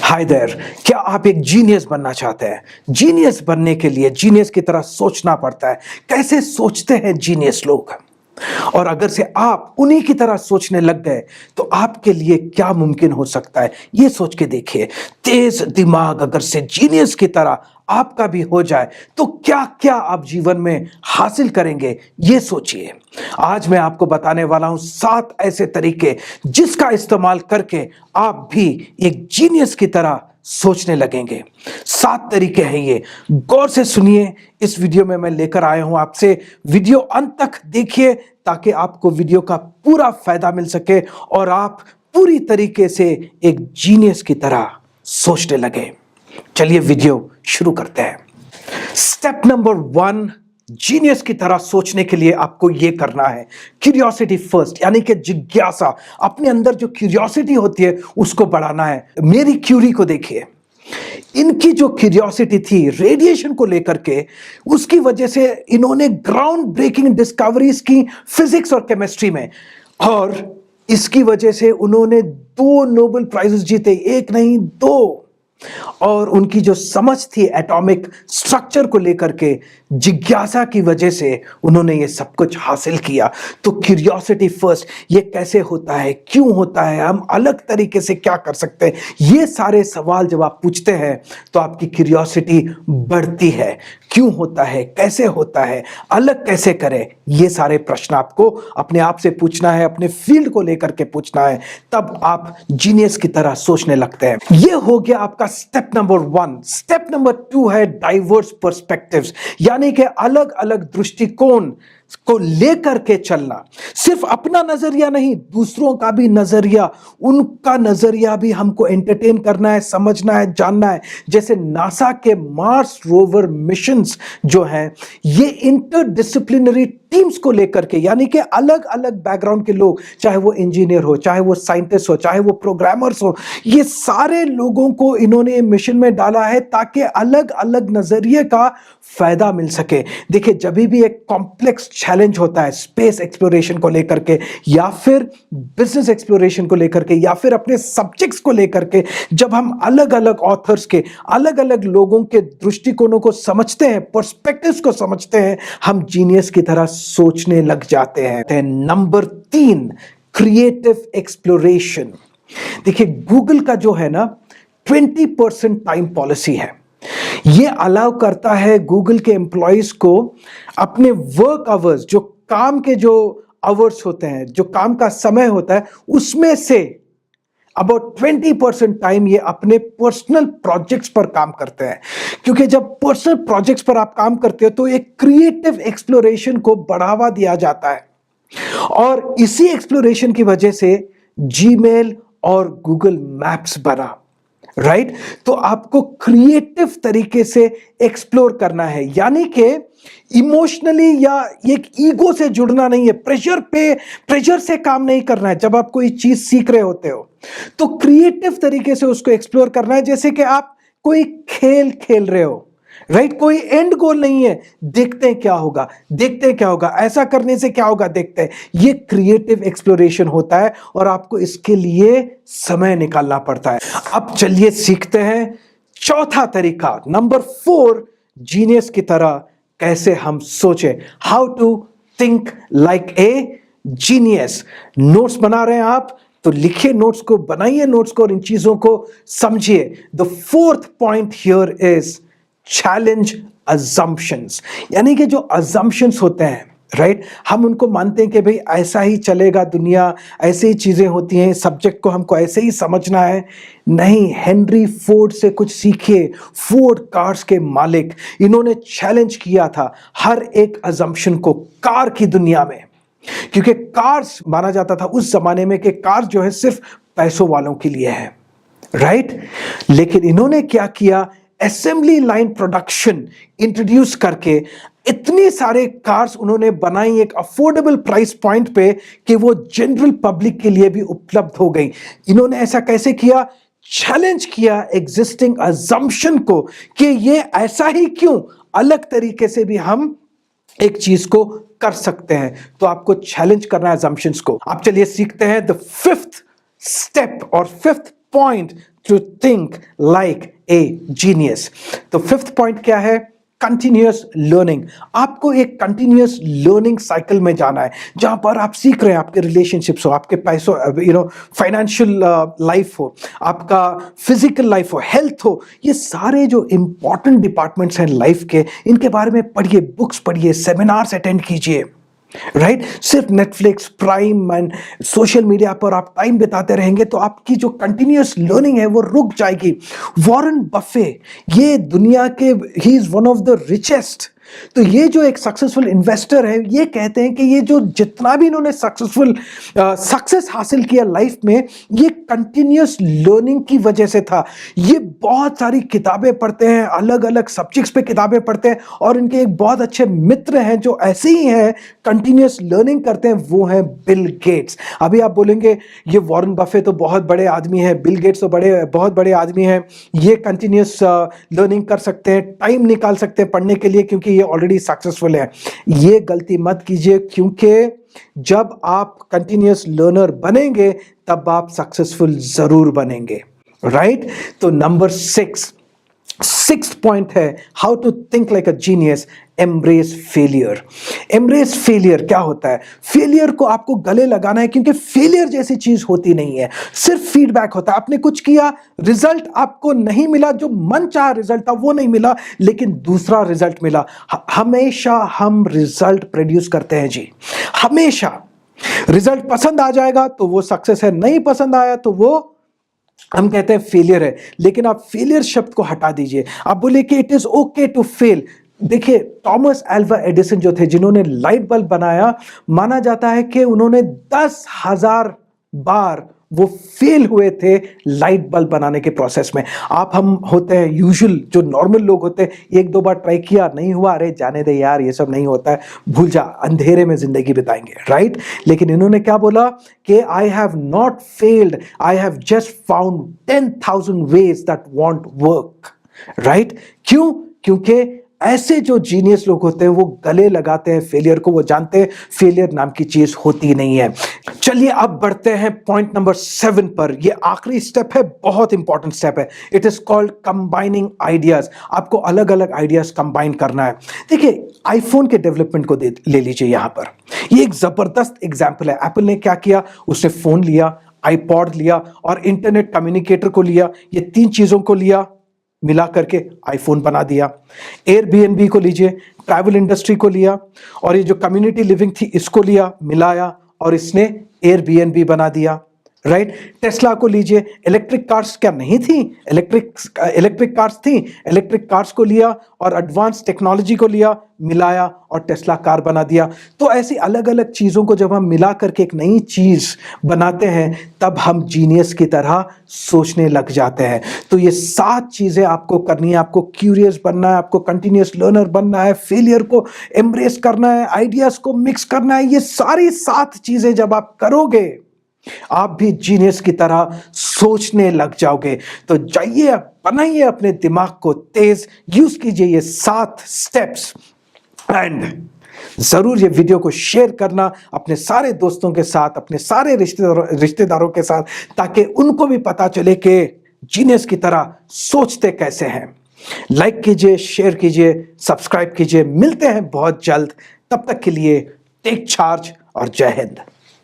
Hi there, क्या आप एक जीनियस बनना चाहते हैं? जीनियस बनने के लिए जीनियस की तरह सोचना पड़ता है। कैसे सोचते हैं जीनियस लोग? और अगर से आप उन्हीं की तरह सोचने लग गए तो आपके लिए क्या मुमकिन हो सकता है, ये सोच के देखिए। तेज दिमाग अगर से जीनियस की तरह आपका भी हो जाए तो क्या क्या आप जीवन में हासिल करेंगे, ये सोचिए। आज मैं आपको बताने वाला हूं 7 ऐसे तरीके जिसका इस्तेमाल करके आप भी एक जीनियस की तरह सोचने लगेंगे। 7 तरीके हैं ये, गौर से सुनिए। इस वीडियो में मैं लेकर आया हूं आपसे, वीडियो अंत तक देखिए ताकि आपको वीडियो का पूरा फायदा मिल सके और आप पूरी तरीके से एक जीनियस की तरह सोचने लगे। चलिए वीडियो शुरू करते हैं। स्टेप नंबर 1, जीनियस की तरह सोचने के लिए आपको यह करना है, क्यूरियोसिटी फर्स्ट, यानी कि जिज्ञासा। अपने अंदर जो क्यूरियोसिटी होती है उसको बढ़ाना है। मेरी क्यूरी को देखिए, इनकी जो क्यूरियोसिटी थी रेडिएशन को लेकर के, उसकी वजह से इन्होंने ग्राउंड ब्रेकिंग डिस्कवरीज की फिजिक्स और केमिस्ट्री में, और इसकी वजह से उन्होंने 2 नोबेल प्राइजेस जीते, एक नहीं 2। और उनकी जो समझ थी एटॉमिक स्ट्रक्चर को लेकर के, जिज्ञासा की वजह से उन्होंने ये सब कुछ हासिल किया। तो क्यूरियोसिटी फर्स्ट, ये कैसे होता है, क्यों होता है, हम अलग तरीके से क्या कर सकते हैं, ये सारे सवाल जब आप पूछते हैं तो आपकी क्यूरियोसिटी बढ़ती है। क्यों होता है, कैसे होता है, अलग कैसे करें, ये सारे प्रश्न आपको अपने आप से पूछना है, अपने फील्ड को लेकर के पूछना है, तब आप जीनियस की तरह सोचने लगते हैं। ये हो गया आपका स्टेप नंबर 1। स्टेप नंबर 2 है डाइवर्स पर्सपेक्टिव्स, यानी कि अलग अलग दृष्टिकोण को लेकर के चलना। सिर्फ अपना नजरिया नहीं, दूसरों का भी नजरिया, उनका नजरिया भी हमको एंटरटेन करना है, समझना है, जानना है। जैसे नासा के मार्स रोवर मिशंस जो हैं, ये इंटरडिसिप्लिनरी टीम्स को लेकर के, यानी कि अलग अलग बैकग्राउंड के लोग, चाहे वो इंजीनियर हो, चाहे वो साइंटिस्ट हो, चाहे वो प्रोग्रामर्स हो, ये सारे लोगों को इन्होंने मिशन में डाला है ताकि अलग अलग नजरिए का फायदा मिल सके। देखिए, जब भी एक कॉम्प्लेक्स चैलेंज होता है स्पेस एक्सप्लोरेशन को लेकर के, या फिर बिजनेस एक्सप्लोरेशन को लेकर के, या फिर अपने सब्जेक्ट्स को लेकर के, जब हम अलग अलग ऑथर्स के, अलग अलग लोगों के दृष्टिकोणों को समझते हैं, पर्सपेक्टिव्स को समझते हैं, हम जीनियस की तरह सोचने लग जाते हैं। Number 3, creative exploration. देखिए, गूगल का जो है ना 20% टाइम पॉलिसी है। ये अलाउ करता है गूगल के एम्प्लॉइज को अपने वर्क आवर्स, जो काम के जो आवर्स होते हैं, जो काम का समय होता है, उसमें से अबाउट 20% टाइम ये अपने पर्सनल प्रोजेक्ट्स पर काम करते हैं। क्योंकि जब पर्सनल प्रोजेक्ट्स पर आप काम करते हो तो एक क्रिएटिव एक्सप्लोरेशन को बढ़ावा दिया जाता है, और इसी एक्सप्लोरेशन की वजह से जीमेल और गूगल मैप्स बना, राइट? तो आपको क्रिएटिव तरीके से एक्सप्लोर करना है, यानी कि इमोशनली या एक ईगो से जुड़ना नहीं है, प्रेशर से काम नहीं करना है। जब आप कोई चीज सीख रहे होते हो तो क्रिएटिव तरीके से उसको एक्सप्लोर करना है, जैसे कि आप कोई खेल खेल रहे हो, राइट? कोई एंड गोल नहीं है, देखते हैं क्या होगा, देखते हैं क्या होगा, ऐसा करने से क्या होगा, देखते हैं। ये क्रिएटिव एक्सप्लोरेशन होता है और आपको इसके लिए समय निकालना पड़ता है। अब चलिए सीखते हैं चौथा तरीका, नंबर 4, जीनियस की तरह कैसे हम सोचें। How to think like a genius. Notes बना रहे हैं आप तो लिखिए नोट्स को, बनाइए नोट्स को और इन चीजों को समझिए। The 4th point here is challenge assumptions, यानी कि जो अजम्पशंस होते हैं, राइट, हम उनको मानते हैं कि भाई ऐसा ही चलेगा दुनिया, ऐसे ही चीजें होती हैं, सब्जेक्ट को हमको ऐसे ही समझना है। नहीं, हेनरी फोर्ड से कुछ सीखिए। फोर्ड कार्स के मालिक, इन्होंने चैलेंज किया था हर एक अजम्पशन को कार की दुनिया में, क्योंकि कार्स माना जाता था उस जमाने में कि कार जो है सिर्फ पैसों वालों के लिए है, राइट? लेकिन इन्होंने क्या किया, असेंबली लाइन प्रोडक्शन इंट्रोड्यूस करके इतने सारे कार्स उन्होंने बनाई एक अफोर्डेबल प्राइस पॉइंट पे कि वो जनरल पब्लिक के लिए भी उपलब्ध हो गई। इन्होंने ऐसा कैसे किया? चैलेंज किया एग्जिस्टिंग अजम्पशन को कि ये ऐसा ही क्यों, अलग तरीके से भी हम एक चीज को कर सकते हैं। तो आपको चैलेंज करना है अजम्पशंस को। आप चलिए सीखते हैं द 5th स्टेप और 5th point two think like a genius. तो फिफ्थ पॉइंट क्या है? Continuous learning. आपको एक कंटिन्यूअस लर्निंग साइकिल में जाना है, जहां पर आप सीख रहे हैं, आपके रिलेशनशिप्स हो, आपके पैसों, फाइनेंशियल लाइफ हो, आपका फिजिकल लाइफ हो, हेल्थ हो, ये सारे जो इंपॉर्टेंट डिपार्टमेंट्स हैं लाइफ के, इनके बारे में पढ़िए, बुक्स पढ़िए, सेमिनार्स अटेंड कीजिए। राइट? सिर्फ Netflix, prime and social media पर आप टाइम बिताते रहेंगे तो आपकी जो कंटिन्यूअस लर्निंग है वो रुक जाएगी। वॉरेन बफे, ये दुनिया के, he is one of the richest. तो ये जो एक सक्सेसफुल इन्वेस्टर है, ये कहते हैं कि ये जो जितना भी इन्होंने सक्सेस हासिल किया लाइफ में, ये कंटिन्यूअस लर्निंग की वजह से था। ये बहुत सारी किताबें पढ़ते हैं, अलग अलग सब्जेक्ट्स पे किताबें पढ़ते हैं, और इनके एक बहुत अच्छे मित्र हैं जो ऐसे ही हैं, कंटिन्यूअस लर्निंग करते हैं, वो हैं बिल गेट्स। अभी आप बोलेंगे ये वॉरेन बफे तो बहुत बड़े आदमी हैं, बिल गेट्स तो बहुत बड़े आदमी हैं, ये कंटिन्यूअस लर्निंग कर सकते हैं, टाइम निकाल सकते हैं पढ़ने के लिए क्योंकि ये ऑलरेडी सक्सेसफुल है। ये गलती मत कीजिए, क्योंकि जब आप कंटिन्यूअस लर्नर बनेंगे तब आप सक्सेसफुल जरूर बनेंगे। राइट? तो नंबर सिक्स पॉइंट है, how to think like a genius, embrace failure. Embrace failure क्या होता है? फेलियर को आपको गले लगाना है, क्योंकि फेलियर जैसी चीज होती नहीं है, सिर्फ फीडबैक होता है। आपने कुछ किया, रिजल्ट आपको नहीं मिला, जो मन चाहा रिजल्ट था वो नहीं मिला, लेकिन दूसरा रिजल्ट मिला। हमेशा हम रिजल्ट प्रोड्यूस करते हैं जी, हमेशा। रिजल्ट पसंद आ जाएगा तो वो सक्सेस है, नहीं पसंद आया तो वो हम कहते हैं फेलियर है। लेकिन आप फेलियर शब्द को हटा दीजिए, आप बोले कि it is okay to fail. देखिए, थॉमस अल्वा एडिसन जो थे, जिन्होंने लाइट बल्ब बनाया, माना जाता है कि उन्होंने 10,000 बार वो फेल हुए थे लाइट बल्ब बनाने के प्रोसेस में। हम होते हैं यूजुअल, जो नॉर्मल लोग होते हैं, एक दो बार ट्राई किया, नहीं हुआ, अरे जाने दे यार, ये सब नहीं होता है, भूल जा, अंधेरे में जिंदगी बिताएंगे। राइट? लेकिन इन्होंने क्या बोला कि I have not failed, I have just found 10,000 ways that want work. Right? क्यों? क्योंकि ऐसे जो जीनियस लोग होते हैं वो गले लगाते हैं फेलियर को, वो जानते हैं फेलियर नाम की चीज होती नहीं है। चलिए अब बढ़ते हैं पॉइंट नंबर 7 पर। ये आखिरी स्टेप है, बहुत इंपॉर्टेंट स्टेप है। It is called combining ideas. आपको अलग अलग आइडियाज कंबाइन करना है। देखिए, आईफोन के डेवलपमेंट को ले लीजिए। यहां पर ये एक जबरदस्त एग्जाम्पल है। एप्पल ने क्या किया? उसने फोन लिया, आईपॉड लिया और इंटरनेट कम्युनिकेटर को लिया, ये 3 चीजों को लिया, मिला करके आईफोन बना दिया। एयरबीएनबी को लीजिए, ट्रैवल इंडस्ट्री को लिया, और ये जो कम्युनिटी लिविंग थी इसको लिया, मिलाया, और इसने एयरबीएनबी बना दिया। राइट? टेस्ला को लीजिए, इलेक्ट्रिक कार्स क्या नहीं थी? इलेक्ट्रिक कार्स थी, इलेक्ट्रिक कार्स को लिया और एडवांस टेक्नोलॉजी को लिया, मिलाया और टेस्ला कार बना दिया। तो ऐसी अलग अलग चीजों को जब हम मिला करके एक नई चीज बनाते हैं, तब हम जीनियस की तरह सोचने लग जाते हैं। तो ये 7 चीजें आपको करनी है। आपको क्यूरियस बनना है, आपको कंटिन्यूअस लर्नर बनना है, फेलियर को एम्ब्रेस करना है, आइडियाज को मिक्स करना है। ये सारी 7 चीजें जब आप करोगे, आप भी जीनियस की तरह सोचने लग जाओगे। तो जाइए, बनाइए अपने दिमाग को तेज, यूज कीजिए ये 7 स्टेप्स, एंड जरूर ये वीडियो को शेयर करना अपने सारे दोस्तों के साथ, अपने सारे रिश्तेदारों के साथ, ताकि उनको भी पता चले कि जीनियस की तरह सोचते कैसे हैं। लाइक कीजिए, शेयर कीजिए, सब्सक्राइब कीजिए। मिलते हैं बहुत जल्द, तब तक के लिए टेक चार्ज और जय हिंद।